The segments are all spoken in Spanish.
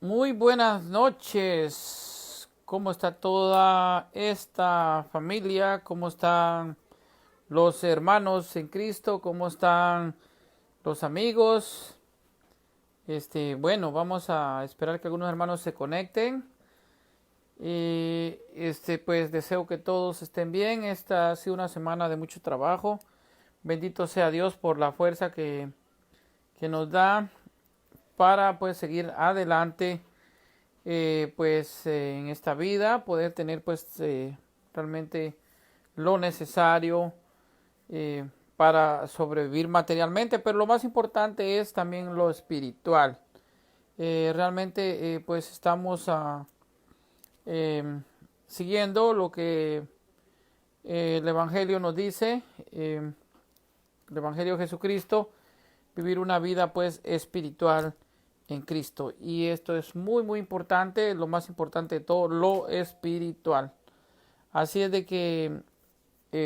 Muy buenas noches. ¿Cómo está toda esta familia? ¿Cómo están los hermanos en Cristo? ¿Cómo están los amigos? Bueno, vamos a esperar que algunos hermanos se conecten. Y pues deseo que todos estén bien. Esta ha sido una semana de mucho trabajo. Bendito sea Dios por la fuerza que nos da para pues seguir adelante en esta vida, poder tener realmente lo necesario para sobrevivir materialmente, pero lo más importante es también lo espiritual. Realmente pues estamos eh, siguiendo lo que el Evangelio nos dice, el Evangelio de Jesucristo, vivir una vida pues espiritual en Cristo. Y esto es muy muy importante, lo más importante de todo, lo espiritual. Así es de que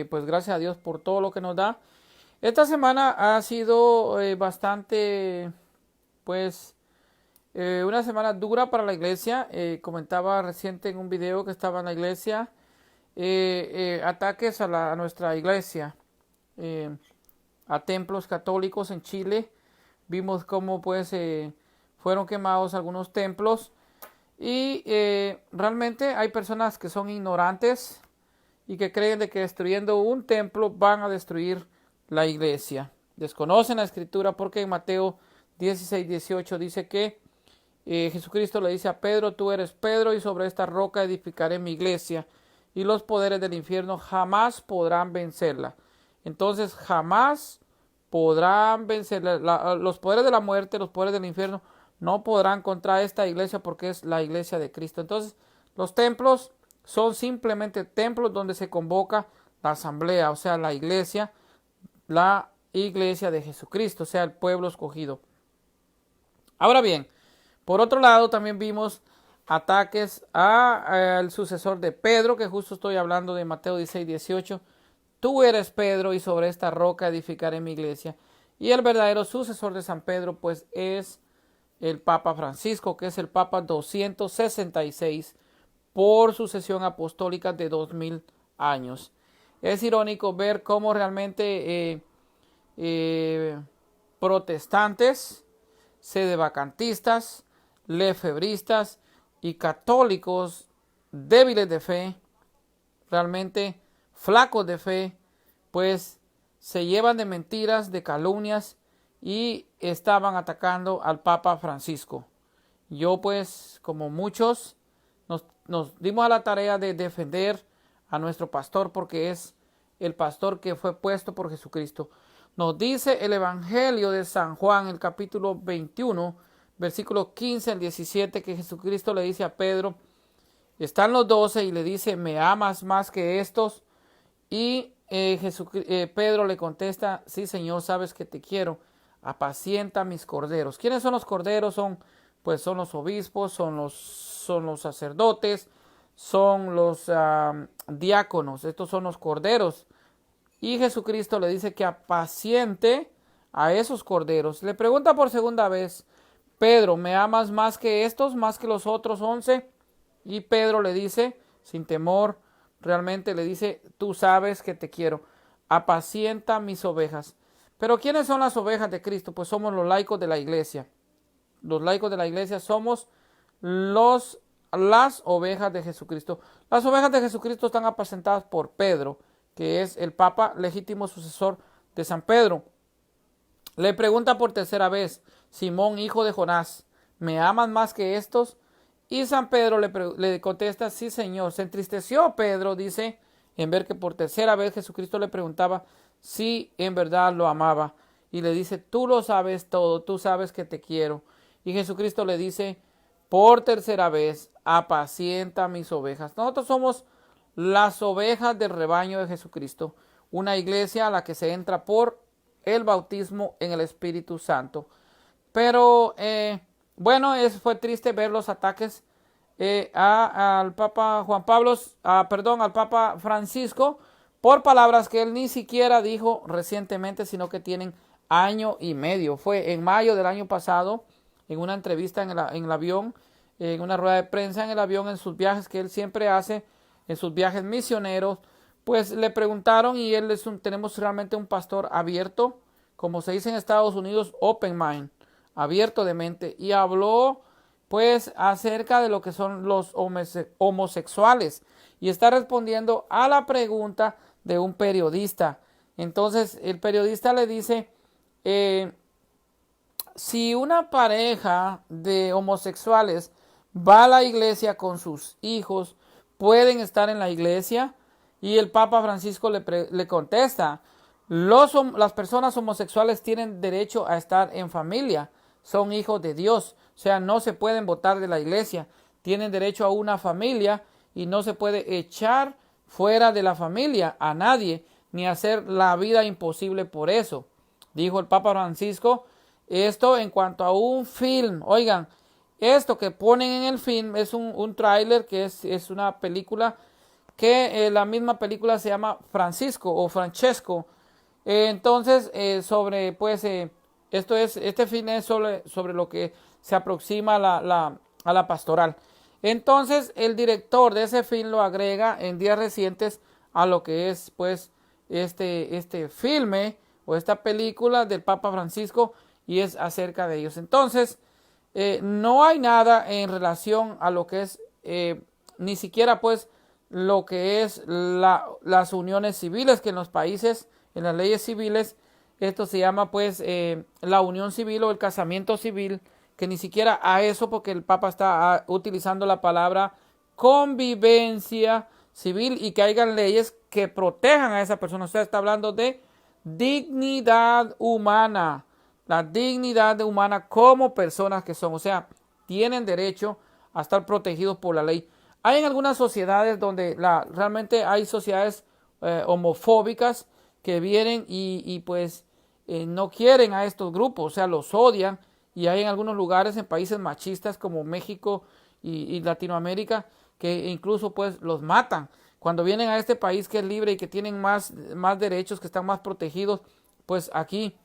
pues gracias a Dios por todo lo que nos da. Esta semana ha sido bastante pues una semana dura para la iglesia. Comentaba reciente en un video que estaba en la iglesia ataques a nuestra iglesia, a templos católicos en Chile. Vimos cómo fueron quemados algunos templos y realmente hay personas que son ignorantes y que creen de que destruyendo un templo van a destruir la iglesia. Desconocen la escritura porque en Mateo 16:18 dice que Jesucristo le dice a Pedro: tú eres Pedro y sobre esta roca edificaré mi iglesia y los poderes del infierno jamás podrán vencerla. Entonces jamás podrán vencer los poderes de la muerte, los poderes del infierno no podrán contra esta iglesia porque es la iglesia de Cristo. Entonces los templos son simplemente templos donde se convoca la asamblea, o sea, la iglesia de Jesucristo, o sea, el pueblo escogido. Ahora bien, por otro lado también vimos ataques al sucesor de Pedro, que justo estoy hablando de Mateo 16:18. Tú eres Pedro y sobre esta roca edificaré mi iglesia. Y el verdadero sucesor de San Pedro pues es el Papa Francisco, que es el Papa 266 por sucesión apostólica de 2000 años. Es irónico ver cómo realmente protestantes, sedevacantistas, lefebristas y católicos débiles de fe, realmente flacos de fe, pues se llevan de mentiras, de calumnias y estaban atacando al Papa Francisco. Yo pues, como muchos, nos dimos a la tarea de defender a nuestro pastor porque es el pastor que fue puesto por Jesucristo. Nos dice el Evangelio de San Juan, el capítulo 21, versículo 15 al 17, que Jesucristo le dice a Pedro: están los 12 y le dice: ¿me amas más que estos? Y Pedro le contesta: sí, Señor, sabes que te quiero. Apacienta mis corderos. ¿Quiénes son los corderos? Son los obispos, son los sacerdotes, son los diáconos. Estos son los corderos. Y Jesucristo le dice que apaciente a esos corderos. Le pregunta por segunda vez: Pedro, ¿me amas más que estos, más que los otros 11? Y Pedro le dice, sin temor, realmente le dice: tú sabes que te quiero, apacienta mis ovejas. Pero ¿quiénes son las ovejas de Cristo? Pues somos los laicos de la iglesia. Los laicos de la iglesia somos las ovejas de Jesucristo. Las ovejas de Jesucristo están apacentadas por Pedro, que es el Papa legítimo sucesor de San Pedro. Le pregunta por tercera vez Simón, hijo de Jonás: ¿me aman más que estos? Y San Pedro le contesta: sí, Señor. Se entristeció Pedro, dice, en ver que por tercera vez Jesucristo le preguntaba si en verdad lo amaba. Y le dice: tú lo sabes todo, tú sabes que te quiero. Y Jesucristo le dice por tercera vez: apacienta mis ovejas. Nosotros somos las ovejas del rebaño de Jesucristo, una iglesia a la que se entra por el bautismo en el Espíritu Santo. Pero fue triste ver los ataques al Papa al Papa Francisco por palabras que él ni siquiera dijo recientemente, sino que tienen año y medio. Fue en mayo del año pasado, en una entrevista en el avión, en una rueda de prensa en el avión, en sus viajes que él siempre hace, en sus viajes misioneros, pues le preguntaron y él tenemos realmente un pastor abierto, como se dice en Estados Unidos, open mind, abierto de mente, y habló pues acerca de lo que son los homosexuales y está respondiendo a la pregunta de un periodista. Entonces el periodista le dice, si una pareja de homosexuales va a la iglesia con sus hijos, ¿pueden estar en la iglesia? Y el Papa Francisco le contesta, las personas homosexuales tienen derecho a estar en familia, son hijos de Dios, o sea, no se pueden botar de la iglesia, tienen derecho a una familia y no se puede echar fuera de la familia a nadie, ni hacer la vida imposible por eso. Dijo el Papa Francisco, esto en cuanto a un film, oigan, esto que ponen en el film es un tráiler que es una película que la misma película se llama Francisco o Francesco. Entonces, sobre, pues, este film es sobre lo que se aproxima a la pastoral. Entonces, el director de ese film lo agrega en días recientes a lo que es, pues, este filme o esta película del Papa Francisco y es acerca de ellos. Entonces, no hay nada en relación a lo que es, ni siquiera, pues, lo que es las uniones civiles, que en los países, en las leyes civiles, esto se llama pues la unión civil o el casamiento civil, que ni siquiera a eso, porque el Papa está utilizando la palabra convivencia civil y que hayan leyes que protejan a esa persona. Usted está hablando de dignidad humana, la dignidad humana como personas que son, o sea, tienen derecho a estar protegidos por la ley. Hay en algunas sociedades donde realmente hay sociedades homofóbicas que vienen y pues no quieren a estos grupos, o sea, los odian. Y hay en algunos lugares, en países machistas como México y Latinoamérica, que incluso pues los matan. Cuando vienen a este país que es libre y que tienen más derechos, que están más protegidos, pues aquí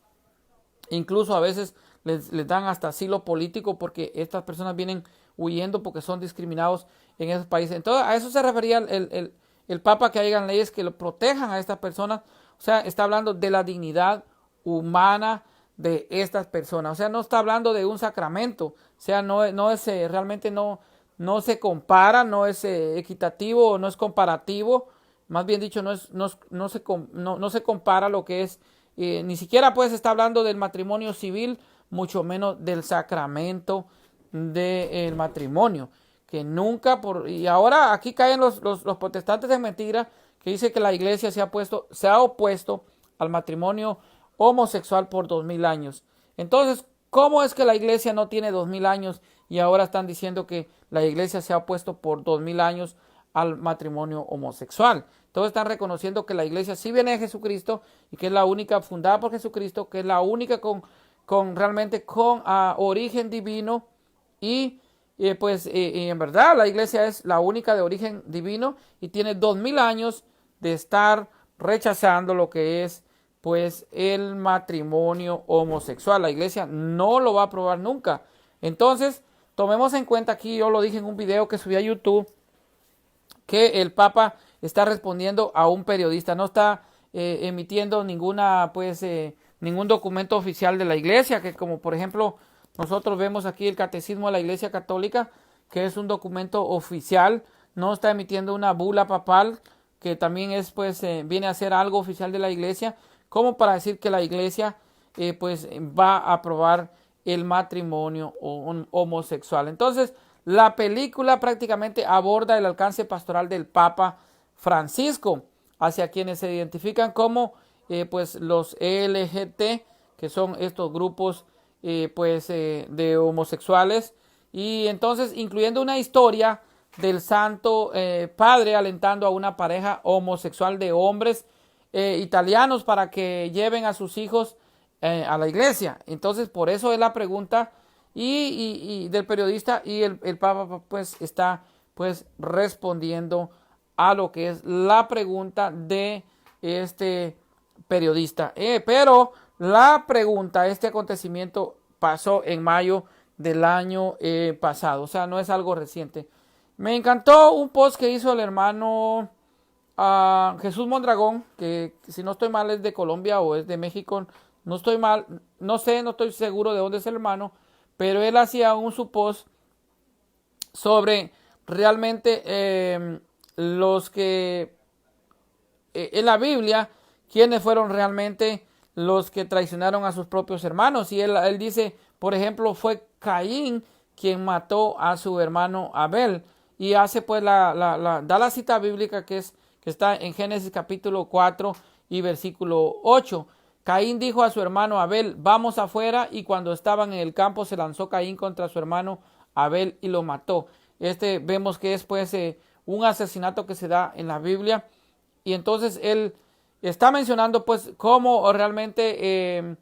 incluso a veces les dan hasta asilo político porque estas personas vienen huyendo porque son discriminados en esos países. Entonces a eso se refería el Papa, que hayan leyes que lo protejan a estas personas. O sea, está hablando de la dignidad humana de estas personas. O sea, no está hablando de un sacramento. O sea, no es realmente no se compara, no es equitativo, no es comparativo. Más bien dicho, no se compara lo que es, ni siquiera pues está hablando del matrimonio civil, mucho menos del sacramento del matrimonio. Que nunca, y ahora aquí caen los protestantes de mentira, que dice que la iglesia se ha opuesto al matrimonio homosexual por 2000 años. Entonces, ¿cómo es que la iglesia no tiene 2000 años y ahora están diciendo que la iglesia se ha opuesto por 2000 años al matrimonio homosexual? Todos están reconociendo que la iglesia sí viene de Jesucristo y que es la única fundada por Jesucristo, que es la única realmente con origen divino y pues en verdad la iglesia es la única de origen divino y tiene 2000 años de estar rechazando lo que es pues el matrimonio homosexual. La iglesia no lo va a aprobar nunca. Entonces, tomemos en cuenta aquí, yo lo dije en un video que subí a YouTube, que el Papa está respondiendo a un periodista, no está emitiendo ningún documento oficial de la iglesia, que como por ejemplo nosotros vemos aquí el Catecismo de la Iglesia Católica, que es un documento oficial, no está emitiendo una bula papal, que también es viene a ser algo oficial de la iglesia, como para decir que la iglesia va a aprobar el matrimonio homosexual. Entonces, la película prácticamente aborda el alcance pastoral del Papa Francisco hacia quienes se identifican como los LGBT, que son estos grupos de homosexuales, y entonces incluyendo una historia del Santo Padre alentando a una pareja homosexual de hombres italianos para que lleven a sus hijos a la iglesia. Entonces por eso es la pregunta y del periodista, y el Papa está respondiendo a lo que es la pregunta de este periodista. Pero la pregunta, este acontecimiento pasó en mayo del año pasado, o sea, no es algo reciente. Me encantó un post que hizo el hermano Jesús Mondragón, que si no estoy mal es de Colombia o es de México, no estoy mal, no sé, no estoy seguro de dónde es el hermano, pero él hacía su post sobre realmente los que en la Biblia, quiénes fueron realmente los que traicionaron a sus propios hermanos. Y él dice, por ejemplo, fue Caín quien mató a su hermano Abel. Y hace pues da la cita bíblica que está en Génesis capítulo 4 y versículo 8. Caín dijo a su hermano Abel, vamos afuera, y cuando estaban en el campo se lanzó Caín contra su hermano Abel y lo mató. Vemos que es pues un asesinato que se da en la Biblia, y entonces él está mencionando pues cómo realmente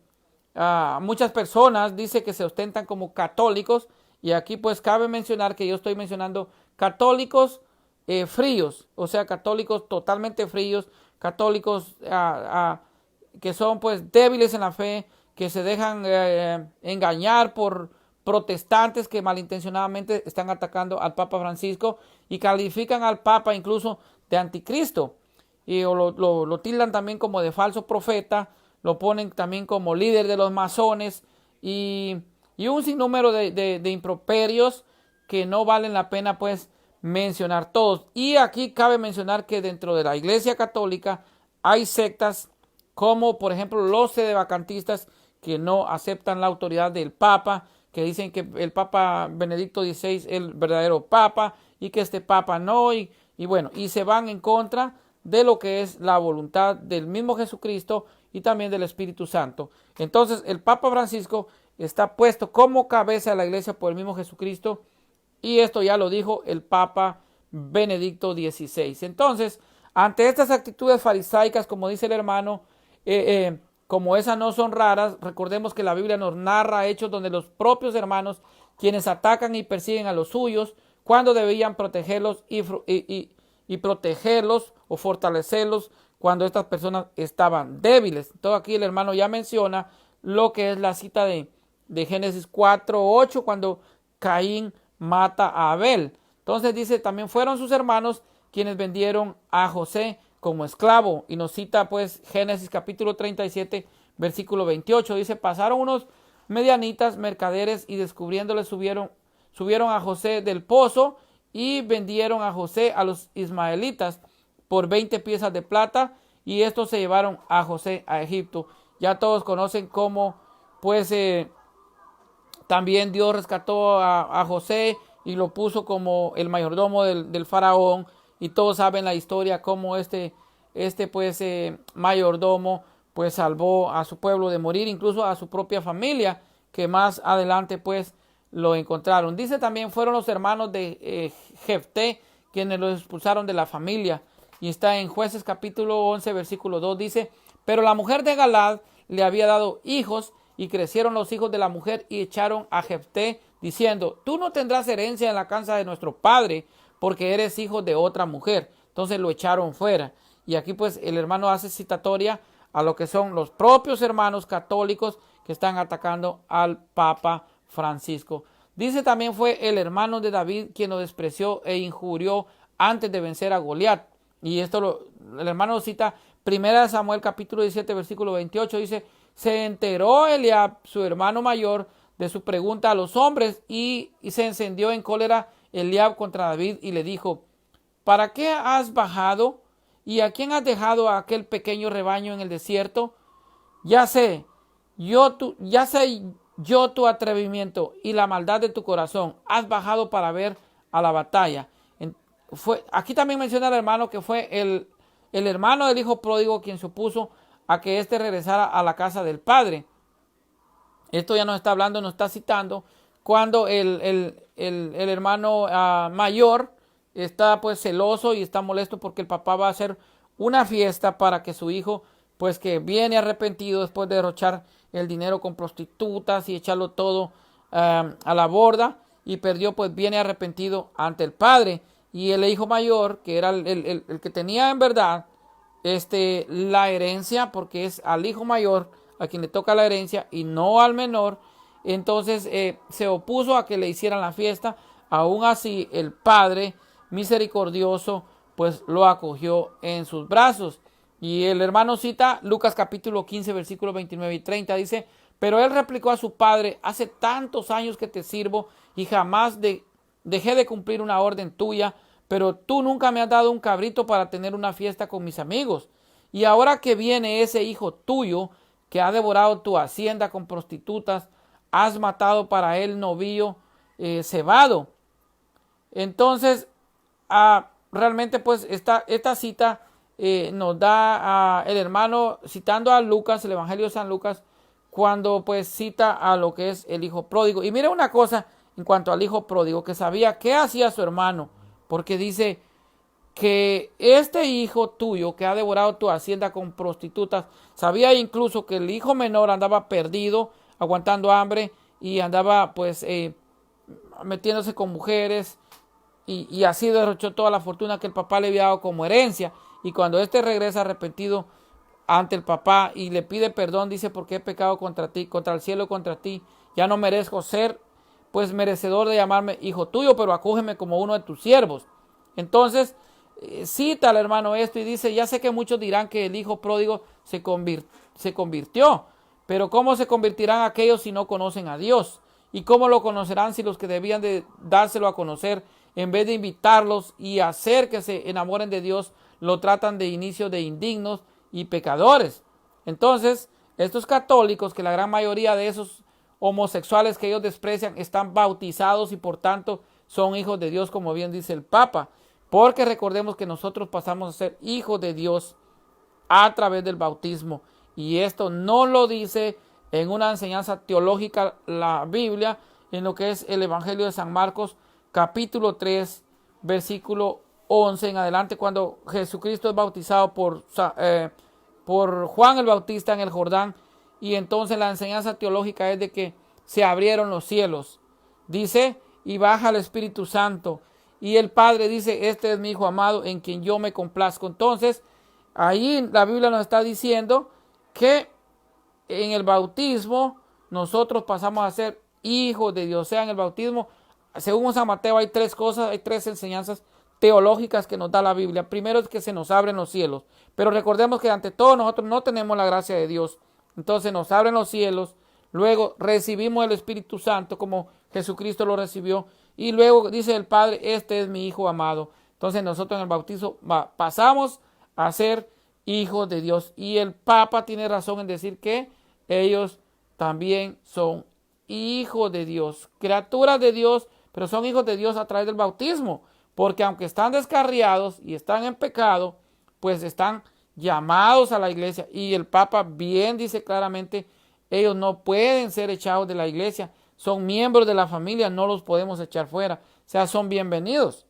muchas personas dice que se ostentan como católicos, y aquí pues cabe mencionar que yo estoy mencionando católicos fríos, o sea, católicos totalmente fríos, católicos que son pues débiles en la fe, que se dejan engañar por protestantes que malintencionadamente están atacando al Papa Francisco y califican al Papa incluso de anticristo, y lo tildan también como de falso profeta, lo ponen también como líder de los masones y un sinnúmero de improperios que no valen la pena pues mencionar todos. Y aquí cabe mencionar que dentro de la Iglesia Católica hay sectas como por ejemplo los sedevacantistas, que no aceptan la autoridad del Papa, que dicen que el Papa Benedicto XVI es el verdadero Papa y que este Papa no, y bueno, y se van en contra de lo que es la voluntad del mismo Jesucristo y también del Espíritu Santo. Entonces el Papa Francisco está puesto como cabeza de la iglesia por el mismo Jesucristo, y esto ya lo dijo el Papa Benedicto XVI. Entonces, ante estas actitudes farisaicas, como dice el hermano, como esas no son raras, recordemos que la Biblia nos narra hechos donde los propios hermanos, quienes atacan y persiguen a los suyos, cuando debían protegerlos y protegerlos o fortalecerlos cuando estas personas estaban débiles. Entonces aquí el hermano ya menciona lo que es la cita de Génesis 4:8, cuando Caín mata a Abel. Entonces dice, también fueron sus hermanos quienes vendieron a José como esclavo, y nos cita pues Génesis capítulo 37 versículo 28. Dice, pasaron unos medianitas mercaderes y descubriéndole subieron a José del pozo y vendieron a José a los ismaelitas por 20 piezas de plata, y estos se llevaron a José a Egipto. Ya todos conocen cómo pues también Dios rescató a José y lo puso como el mayordomo del faraón, y todos saben la historia cómo pues mayordomo pues salvó a su pueblo de morir, incluso a su propia familia, que más adelante pues lo encontraron. Dice también fueron los hermanos de Jefté quienes los expulsaron de la familia, y está en Jueces capítulo 11 versículo 2. Dice, pero la mujer de Galad le había dado hijos, y crecieron los hijos de la mujer y echaron a Jefté diciendo, tú no tendrás herencia en la casa de nuestro padre porque eres hijo de otra mujer. Entonces lo echaron fuera. Y aquí pues el hermano hace citatoria a lo que son los propios hermanos católicos que están atacando al Papa Francisco. Dice también fue el hermano de David quien lo despreció e injurió antes de vencer a Goliat. Y esto el hermano cita 1 Samuel capítulo 17 versículo 28. Dice, se enteró Eliab, su hermano mayor, de su pregunta a los hombres, y se encendió en cólera Eliab contra David y le dijo, ¿para qué has bajado? ¿Y a quién has dejado a aquel pequeño rebaño en el desierto? Ya sé yo tu atrevimiento y la maldad de tu corazón. Has bajado para ver a la batalla. Aquí también menciona el hermano que fue el hermano del hijo pródigo quien se opuso a que éste regresara a la casa del padre. Esto ya nos está hablando, nos está citando cuando el hermano mayor está pues celoso y está molesto porque el papá va a hacer una fiesta para que su hijo, pues que viene arrepentido después de derrochar el dinero con prostitutas y echarlo todo a la borda, y perdió, pues viene arrepentido ante el padre, y el hijo mayor, que era el que tenía en verdad la herencia, porque es al hijo mayor a quien le toca la herencia y no al menor, entonces se opuso a que le hicieran la fiesta. Aún así, el Padre misericordioso pues lo acogió en sus brazos. Y el hermano cita Lucas capítulo 15, versículos 29 y 30, dice: pero él replicó a su padre: hace tantos años que te sirvo y jamás dejé de cumplir una orden tuya, pero tú nunca me has dado un cabrito para tener una fiesta con mis amigos. Y ahora que viene ese hijo tuyo que ha devorado tu hacienda con prostitutas, has matado para él novillo cebado. Entonces, realmente pues esta cita nos da el hermano citando a Lucas, el Evangelio de San Lucas, cuando pues cita a lo que es el hijo pródigo. Y mire una cosa en cuanto al hijo pródigo, que sabía qué hacía su hermano, porque dice que este hijo tuyo que ha devorado tu hacienda con prostitutas, sabía incluso que el hijo menor andaba perdido, aguantando hambre, y andaba pues metiéndose con mujeres, y así derrochó toda la fortuna que el papá le había dado como herencia. Y cuando éste regresa arrepentido ante el papá y le pide perdón, dice: porque he pecado contra ti, contra el cielo y contra ti, ya no merezco ser pues merecedor de llamarme hijo tuyo, pero acógeme como uno de tus siervos. Entonces cita al hermano esto y dice: ya sé que muchos dirán que el hijo pródigo se convirtió, pero ¿cómo se convertirán aquellos si no conocen a Dios? ¿Y cómo lo conocerán si los que debían de dárselo a conocer, en vez de invitarlos y hacer que se enamoren de Dios, lo tratan de inicio de indignos y pecadores? Entonces, estos católicos, que la gran mayoría de esos homosexuales que ellos desprecian, están bautizados y por tanto son hijos de Dios, como bien dice el Papa. Porque recordemos que nosotros pasamos a ser hijos de Dios a través del bautismo. Y esto no lo dice en una enseñanza teológica la Biblia, en lo que es el Evangelio de San Marcos, capítulo 3, versículo 11 en adelante, cuando Jesucristo es bautizado por Juan el Bautista en el Jordán. Y entonces la enseñanza teológica es de que se abrieron los cielos, dice, y baja el Espíritu Santo, y el Padre dice: este es mi Hijo amado en quien yo me complazco. Entonces ahí la Biblia nos está diciendo que en el bautismo nosotros pasamos a ser hijos de Dios. O sea, en el bautismo, según San Mateo, hay tres cosas, hay tres enseñanzas teológicas que nos da la Biblia. Primero es que se nos abren los cielos, pero recordemos que ante todo nosotros no tenemos la gracia de Dios. Entonces nos abren los cielos, luego recibimos el Espíritu Santo como Jesucristo lo recibió, y luego dice el Padre: este es mi Hijo amado. Entonces nosotros en el bautismo pasamos a ser hijos de Dios, y el Papa tiene razón en decir que ellos también son hijos de Dios, criaturas de Dios, pero son hijos de Dios a través del bautismo, porque aunque están descarriados y están en pecado, pues están llamados a la iglesia. Y el Papa bien dice claramente: ellos no pueden ser echados de la iglesia, son miembros de la familia, no los podemos echar fuera, o sea, son bienvenidos.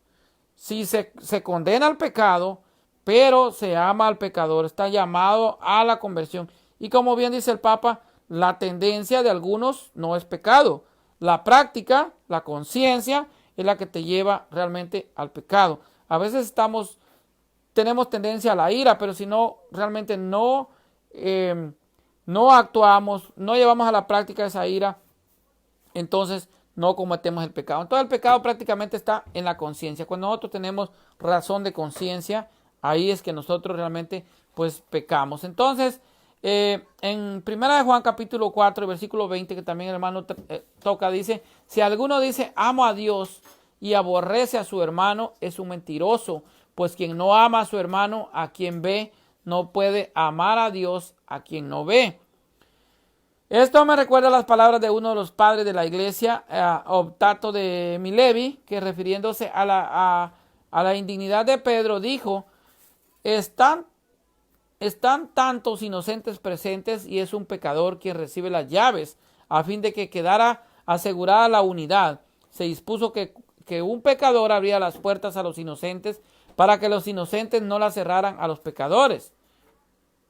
Si se condena al pecado, pero se ama al pecador, está llamado a la conversión. Y como bien dice el Papa, la tendencia de algunos no es pecado, la práctica, la conciencia, es la que te lleva realmente al pecado. A veces tenemos tendencia a la ira, pero si no, realmente no actuamos, no llevamos a la práctica esa ira, entonces no cometemos el pecado. Entonces el pecado prácticamente está en la conciencia. Cuando nosotros tenemos razón de conciencia, ahí es que nosotros realmente pues pecamos. Entonces, en 1 Juan capítulo 4, versículo 20, que también el hermano toca, dice: si alguno dice amo a Dios y aborrece a su hermano, es un mentiroso, pues quien no ama a su hermano a quien ve, no puede amar a Dios a quien no ve. Esto me recuerda las palabras de uno de los padres de la iglesia, Optato de Milevi, que refiriéndose a la indignidad de Pedro, dijo: están tantos inocentes presentes y es un pecador quien recibe las llaves. A fin de que quedara asegurada la unidad, se dispuso que un pecador abría las puertas a los inocentes para que los inocentes no las cerraran a los pecadores.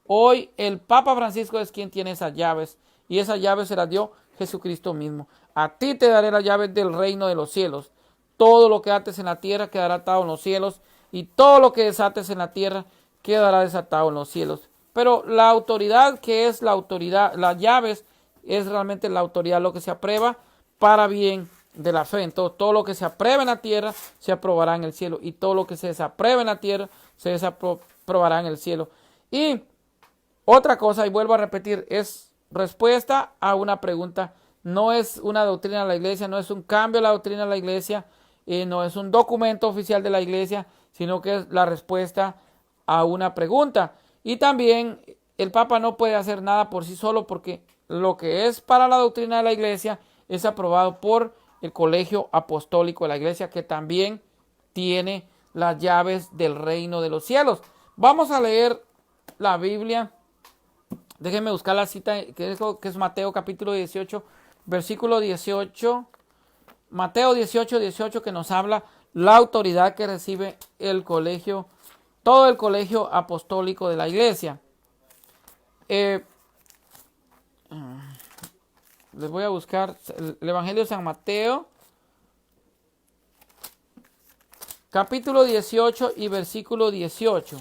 Hoy el Papa Francisco es quien tiene esas llaves, y esas llaves se las dio Jesucristo mismo. A ti te daré las llaves del reino de los cielos. Todo lo que ates en la tierra quedará atado en los cielos, y todo lo que desates en la tierra quedará desatado en los cielos. Pero la autoridad, que es la autoridad, las llaves, es realmente la autoridad, lo que se aprueba para bien de la fe. Entonces, todo lo que se aprueba en la tierra se aprobará en el cielo, y todo lo que se desaprueba en la tierra se desaprobará en el cielo. Y otra cosa, y vuelvo a repetir, es respuesta a una pregunta. No es una doctrina de la iglesia, no es un cambio a la doctrina de la iglesia, no es un documento oficial de la iglesia, sino que es la respuesta a una pregunta. Y también el Papa no puede hacer nada por sí solo, porque lo que es para la doctrina de la iglesia es aprobado por el colegio apostólico de la iglesia, que también tiene las llaves del reino de los cielos. Vamos a leer la Biblia. Déjenme buscar la cita, que es Mateo capítulo 18, versículo 18. Mateo 18, 18, que nos habla la autoridad que recibe el colegio, todo el colegio apostólico de la iglesia. Les voy a buscar el Evangelio de San Mateo, capítulo 18 y versículo 18.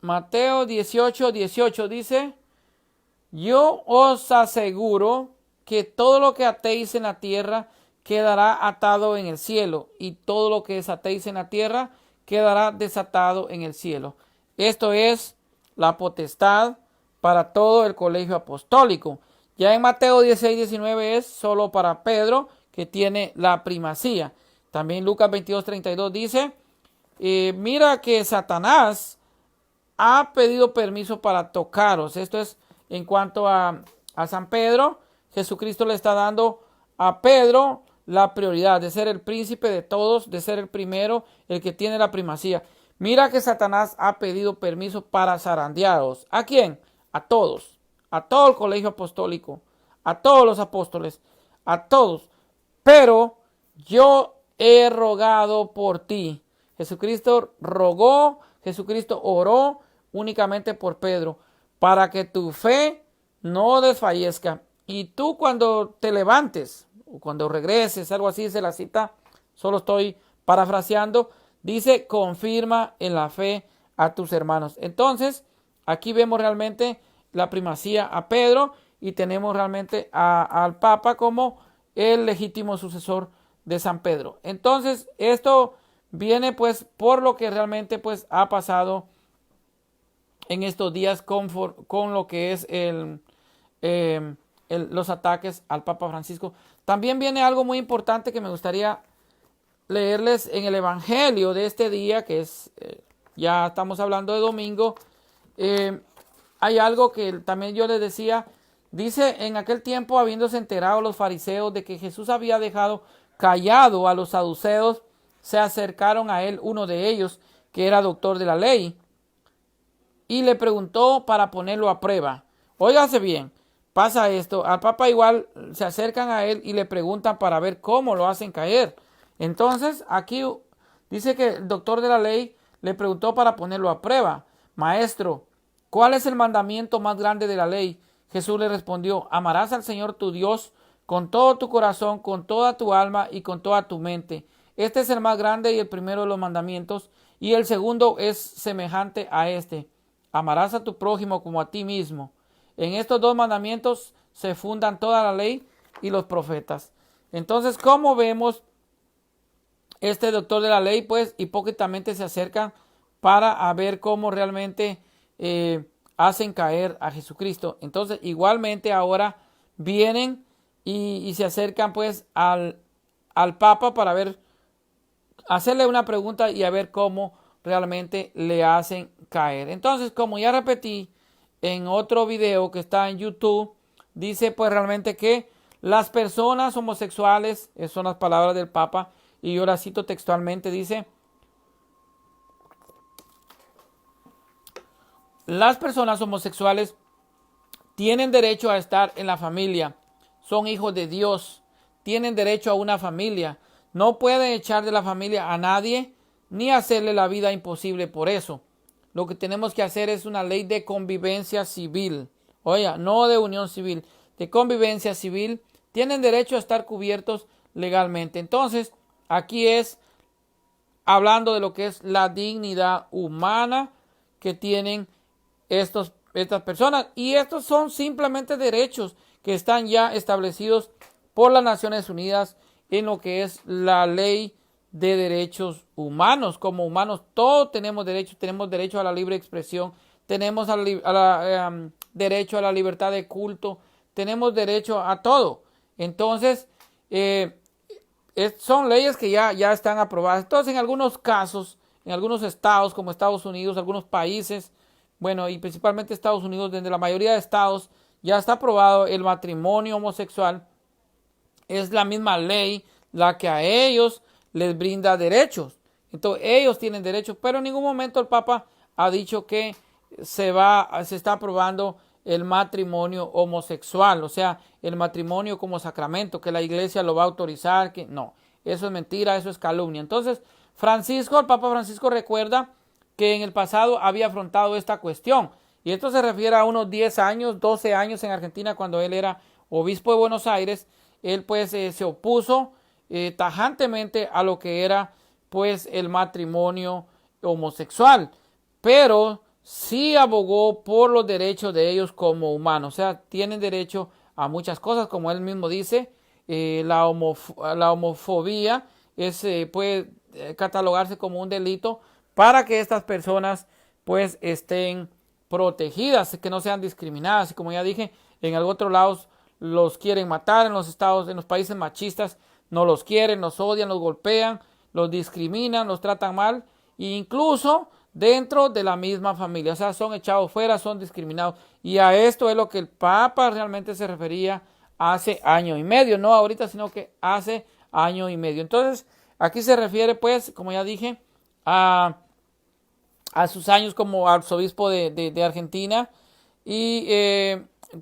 Mateo 18, 18 dice: yo os aseguro que todo lo que atéis en la tierra quedará atado en el cielo, y todo lo que desatéis en la tierra quedará desatado en el cielo. Esto es la potestad para todo el colegio apostólico. Ya en Mateo 16, 19 es solo para Pedro, que tiene la primacía. También Lucas 22, 32 dice: mira que Satanás ha pedido permiso para tocaros. Esto es en cuanto a San Pedro. Jesucristo le está dando a Pedro la prioridad de ser el príncipe de todos, de ser el primero, el que tiene la primacía. Mira que Satanás ha pedido permiso para zarandearos. ¿A quién? A todos, a todo el colegio apostólico, a todos los apóstoles, a todos. Pero yo he rogado por ti. Jesucristo rogó, Jesucristo oró únicamente por Pedro, para que tu fe no desfallezca. Y tú, cuando te levantes, o cuando regreses, algo así dice la cita, solo estoy parafraseando, dice: confirma en la fe a tus hermanos. Entonces, aquí vemos realmente la primacía a Pedro, y tenemos realmente al Papa como el legítimo sucesor de San Pedro. Entonces, esto viene pues por lo que realmente pues ha pasado en estos días con lo que es los ataques al Papa Francisco. También viene algo muy importante que me gustaría leerles en el Evangelio de este día, que es, ya estamos hablando de domingo. Hay algo que también yo les decía. Dice: en aquel tiempo, habiéndose enterado los fariseos de que Jesús había dejado callado a los saduceos, se acercaron a él uno de ellos, que era doctor de la ley, y le preguntó para ponerlo a prueba. Óigase bien, pasa esto, al Papa igual se acercan a él y le preguntan para ver cómo lo hacen caer. Entonces aquí dice que el doctor de la ley le preguntó para ponerlo a prueba: maestro, ¿cuál es el mandamiento más grande de la ley? Jesús le respondió: amarás al Señor tu Dios con todo tu corazón, con toda tu alma y con toda tu mente. Este es el más grande y el primero de los mandamientos, y el segundo es semejante a este: amarás a tu prójimo como a ti mismo. En estos dos mandamientos se fundan toda la ley y los profetas. Entonces, como vemos, este doctor de la ley pues hipócritamente se acerca para ver cómo realmente hacen caer a Jesucristo. Entonces, igualmente ahora vienen y se acercan pues al Papa para ver, hacerle una pregunta y a ver cómo realmente le hacen caer. Entonces, como ya repetí en otro video que está en YouTube, dice pues realmente que las personas homosexuales, esas son las palabras del Papa, y yo la cito textualmente, dice: las personas homosexuales tienen derecho a estar en la familia, son hijos de Dios, tienen derecho a una familia, no pueden echar de la familia a nadie, ni hacerle la vida imposible por eso. Lo que tenemos que hacer es una ley de convivencia civil. Oiga, no de unión civil, de convivencia civil. Tienen derecho a estar cubiertos legalmente. Entonces, aquí es hablando de lo que es la dignidad humana, que tienen estas personas. Y estos son simplemente derechos que están ya establecidos por las Naciones Unidas en lo que es la ley de derechos humanos. Como humanos todos tenemos derecho a la libre expresión, tenemos derecho a la libertad de culto, tenemos derecho a todo. Entonces, son leyes que ya están aprobadas. Entonces, en algunos casos, en algunos estados como Estados Unidos, algunos países, bueno, y principalmente Estados Unidos, donde la mayoría de estados ya está aprobado el matrimonio homosexual, es la misma ley la que a ellos les brinda derechos. Entonces ellos tienen derechos, pero en ningún momento el Papa ha dicho que se está aprobando el matrimonio homosexual, o sea, el matrimonio como sacramento, que la iglesia lo va a autorizar, que no, eso es mentira, eso es calumnia. Entonces, el Papa Francisco recuerda que en el pasado había afrontado esta cuestión, y esto se refiere a unos 10 años, 12 años en Argentina, cuando él era obispo de Buenos Aires. Él pues se opuso tajantemente a lo que era pues el matrimonio homosexual, pero sí abogó por los derechos de ellos como humanos. O sea, tienen derecho a muchas cosas, como él mismo dice. La homofobia puede catalogarse como un delito para que estas personas pues estén protegidas, que no sean discriminadas. Y como ya dije, en otros lados los quieren matar, en los países machistas no los quieren, los odian, los golpean, los discriminan, los tratan mal, e incluso dentro de la misma familia. O sea, son echados fuera, son discriminados. Y a esto es lo que el Papa realmente se refería hace año y medio, no ahorita, sino que hace año y medio. Entonces, aquí se refiere, pues, como ya dije, a sus años como arzobispo de Argentina, y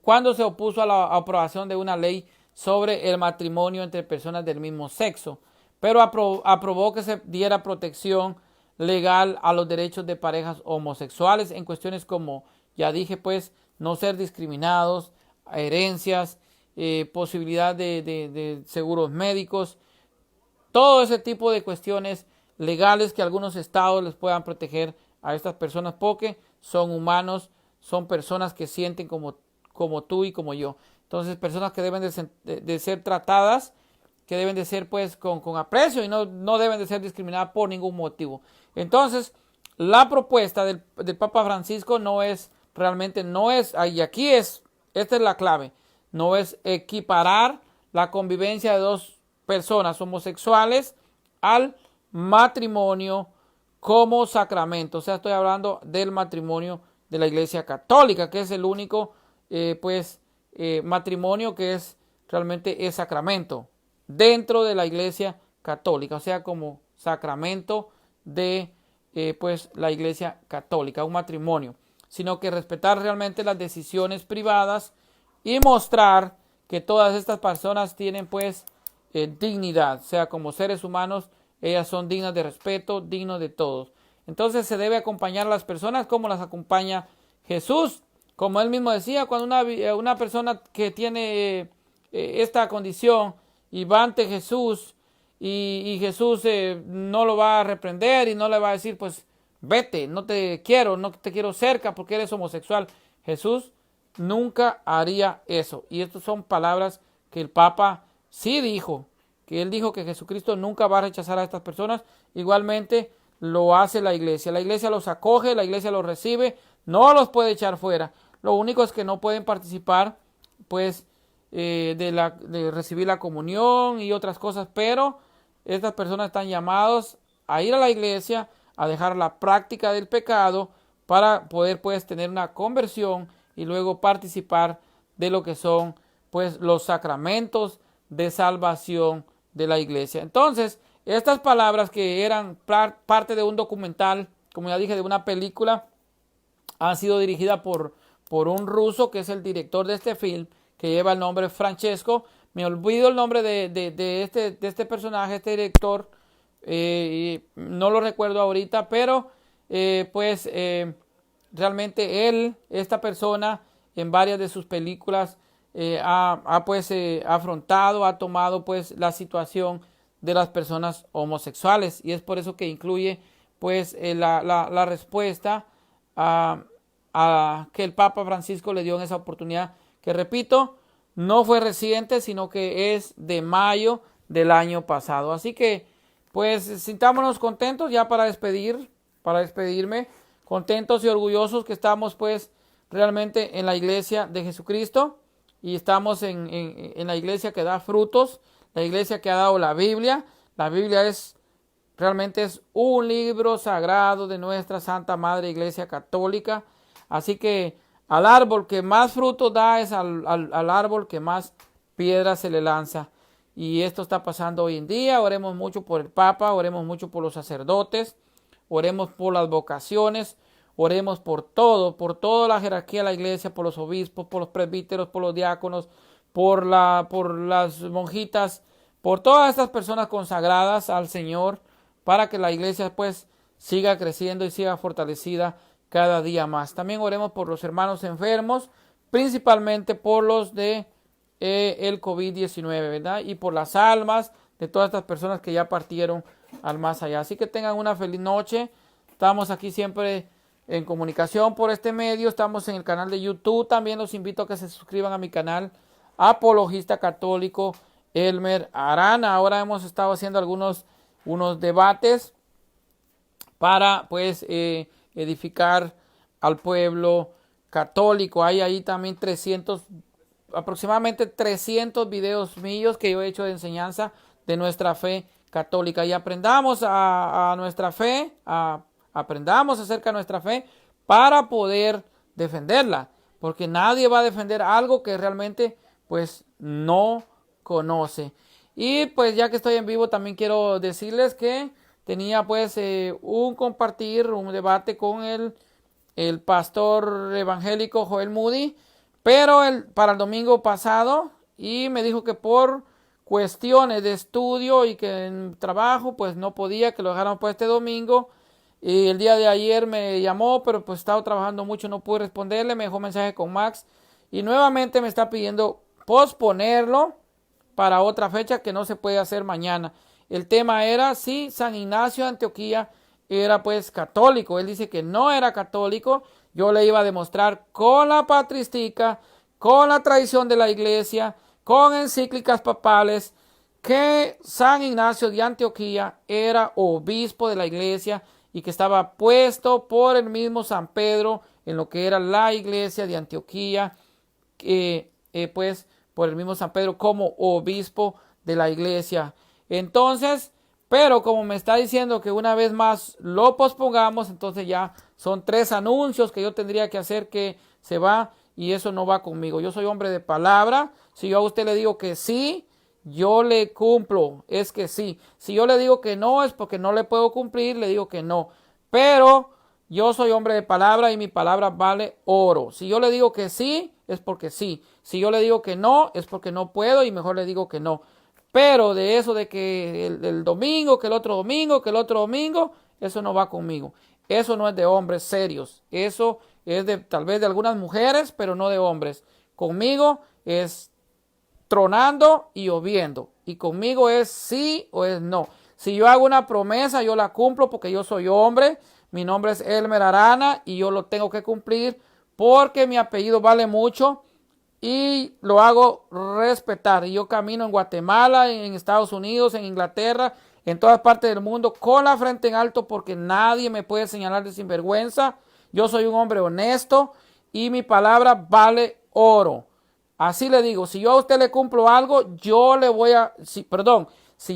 cuando se opuso a la aprobación de una ley sobre el matrimonio entre personas del mismo sexo, pero aprobó que se diera protección legal a los derechos de parejas homosexuales en cuestiones como, ya dije, pues, no ser discriminados, herencias, posibilidad de seguros médicos, todo ese tipo de cuestiones legales que algunos estados les puedan proteger a estas personas, porque son humanos, son personas que sienten como tú y como yo. Entonces, personas que deben de ser tratadas, que deben de ser pues con aprecio, y no deben de ser discriminadas por ningún motivo. Entonces, la propuesta del Papa Francisco esta es la clave, no es equiparar la convivencia de dos personas homosexuales al matrimonio como sacramento. O sea, estoy hablando del matrimonio de la Iglesia Católica, que es el único matrimonio que realmente es sacramento dentro de la Iglesia Católica, o sea, como sacramento de la Iglesia Católica, un matrimonio, sino que respetar realmente las decisiones privadas y mostrar que todas estas personas tienen dignidad, o sea, como seres humanos, ellas son dignas de respeto, dignos de todos. Entonces se debe acompañar a las personas como las acompaña Jesús, como él mismo decía, cuando una persona que tiene esta condición y va ante Jesús, y Jesús no lo va a reprender y no le va a decir, pues vete, no te quiero cerca porque eres homosexual. Jesús nunca haría eso. Y estas son palabras que el Papa sí dijo, que él dijo que Jesucristo nunca va a rechazar a estas personas. Igualmente lo hace la iglesia. La iglesia los acoge, la iglesia los recibe, no los puede echar fuera. Lo único es que no pueden participar de recibir la comunión y otras cosas, pero estas personas están llamados a ir a la iglesia, a dejar la práctica del pecado para poder tener una conversión y luego participar de lo que son los sacramentos de salvación de la iglesia. Entonces, estas palabras que eran parte de un documental, como ya dije, de una película, han sido dirigidas por un ruso que es el director de este film, que lleva el nombre Francesco. Me olvido el nombre de este personaje, este director, no lo recuerdo ahorita, pero realmente esta persona, en varias de sus películas ha afrontado, ha tomado la situación de las personas homosexuales, y es por eso que incluye la respuesta que el Papa Francisco le dio en esa oportunidad, que repito, no fue reciente, sino que es de mayo del año pasado. Así que, pues, sintámonos contentos ya para despedirme, contentos y orgullosos que estamos, pues, realmente en la iglesia de Jesucristo y estamos en la iglesia que da frutos, la iglesia que ha dado la Biblia. La Biblia realmente es un libro sagrado de nuestra Santa Madre Iglesia Católica. Así que al árbol que más frutos da es al árbol que más piedras se le lanza. Y esto está pasando hoy en día. Oremos mucho por el Papa, oremos mucho por los sacerdotes, oremos por las vocaciones, oremos por todo, por toda la jerarquía de la iglesia, por los obispos, por los presbíteros, por los diáconos, por las monjitas, por todas estas personas consagradas al Señor, para que la iglesia pues siga creciendo y siga fortalecida cada día más. También oremos por los hermanos enfermos, principalmente por los de el COVID-19, ¿verdad? Y por las almas de todas estas personas que ya partieron al más allá. Así que tengan una feliz noche. Estamos aquí siempre en comunicación por este medio. Estamos en el canal de YouTube. También los invito a que se suscriban a mi canal Apologista Católico Elmer Arana. Ahora hemos estado haciendo unos debates para pues edificar al pueblo católico. Hay ahí también aproximadamente 300 videos míos que yo he hecho de enseñanza de nuestra fe católica. Y aprendamos a nuestra fe, aprendamos acerca de nuestra fe para poder defenderla. Porque nadie va a defender algo que realmente pues no conoce. Y pues ya que estoy en vivo también quiero decirles que tenía pues un debate con el pastor evangélico Joel Moody, pero para el domingo pasado, y me dijo que por cuestiones de estudio y que en trabajo pues no podía, que lo dejaran para este domingo. Y el día de ayer me llamó, pero pues estaba trabajando mucho, no pude responderle, me dejó mensaje con Max y nuevamente me está pidiendo posponerlo para otra fecha que no se puede hacer mañana. El tema era si San Ignacio de Antioquía era pues católico. Él dice que no era católico. Yo le iba a demostrar con la patrística, con la tradición de la iglesia, con encíclicas papales, que San Ignacio de Antioquía era obispo de la iglesia y que estaba puesto por el mismo San Pedro en lo que era la iglesia de Antioquía, pues por el mismo San Pedro como obispo de la iglesia. Entonces, pero como me está diciendo que una vez más lo pospongamos, entonces ya son 3 anuncios que yo tendría que hacer que se va, y eso no va conmigo. Yo soy hombre de palabra. Si yo a usted le digo que sí, yo le cumplo, es que sí. Si yo le digo que no, es porque no le puedo cumplir, le digo que no. Pero yo soy hombre de palabra y mi palabra vale oro. Si yo le digo que sí, es porque sí. Si yo le digo que no, es porque no puedo y mejor le digo que no. Pero de eso de que el domingo, que el otro domingo, que el otro domingo, eso no va conmigo. Eso no es de hombres serios. Eso es tal vez de algunas mujeres, pero no de hombres. Conmigo es tronando y lloviendo. Y conmigo es sí o es no. Si yo hago una promesa, yo la cumplo porque yo soy hombre. Mi nombre es Elmer Arana y yo lo tengo que cumplir porque mi apellido vale mucho y lo hago respetar. Y yo camino en Guatemala, en Estados Unidos, en Inglaterra, en todas partes del mundo con la frente en alto porque nadie me puede señalar de sinvergüenza. Yo soy un hombre honesto y mi palabra vale oro. Así le digo, si yo a usted le cumplo algo, yo le voy a, si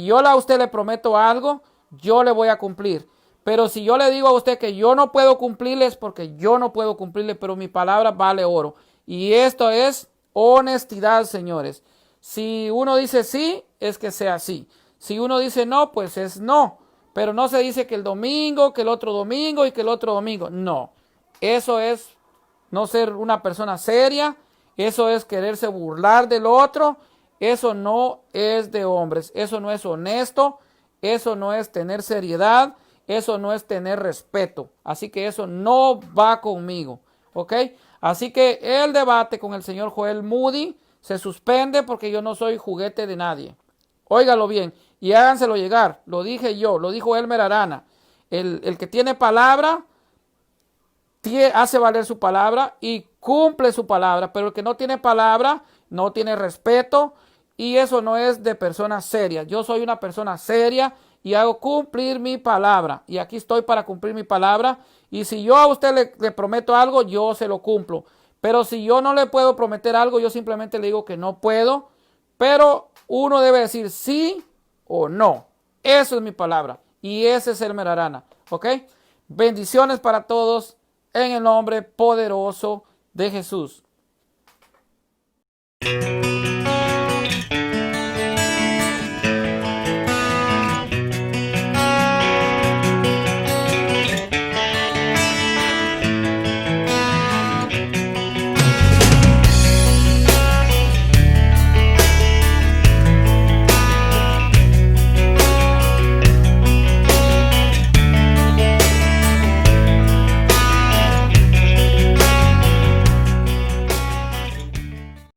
yo a usted le prometo algo, yo le voy a cumplir. Pero si yo le digo a usted que yo no puedo cumplirle, es porque yo no puedo cumplirle, pero mi palabra vale oro. Y esto es honestidad, señores. Si uno dice sí, es que sea sí. Si uno dice no, pues es no. Pero no se dice que el domingo, que el otro domingo y que el otro domingo. No. Eso es no ser una persona seria. Eso es quererse burlar del otro. Eso no es de hombres. Eso no es honesto. Eso no es tener seriedad. Eso no es tener respeto. Así que eso no va conmigo. ¿Ok? Así que el debate con el señor Joel Moody se suspende porque yo no soy juguete de nadie. Óigalo bien y háganselo llegar. Lo dije yo, lo dijo Elmer Arana. El que tiene palabra hace valer su palabra y cumple su palabra, pero el que no tiene palabra no tiene respeto y eso no es de personas serias. Yo soy una persona seria y hago cumplir mi palabra y aquí estoy para cumplir mi palabra y si yo a usted le prometo algo, yo se lo cumplo. Pero si yo no le puedo prometer algo, yo simplemente le digo que no puedo, pero uno debe decir sí o no. Eso es mi palabra y ese es el Merarana, ¿ok? Bendiciones para todos en el nombre poderoso de Jesús.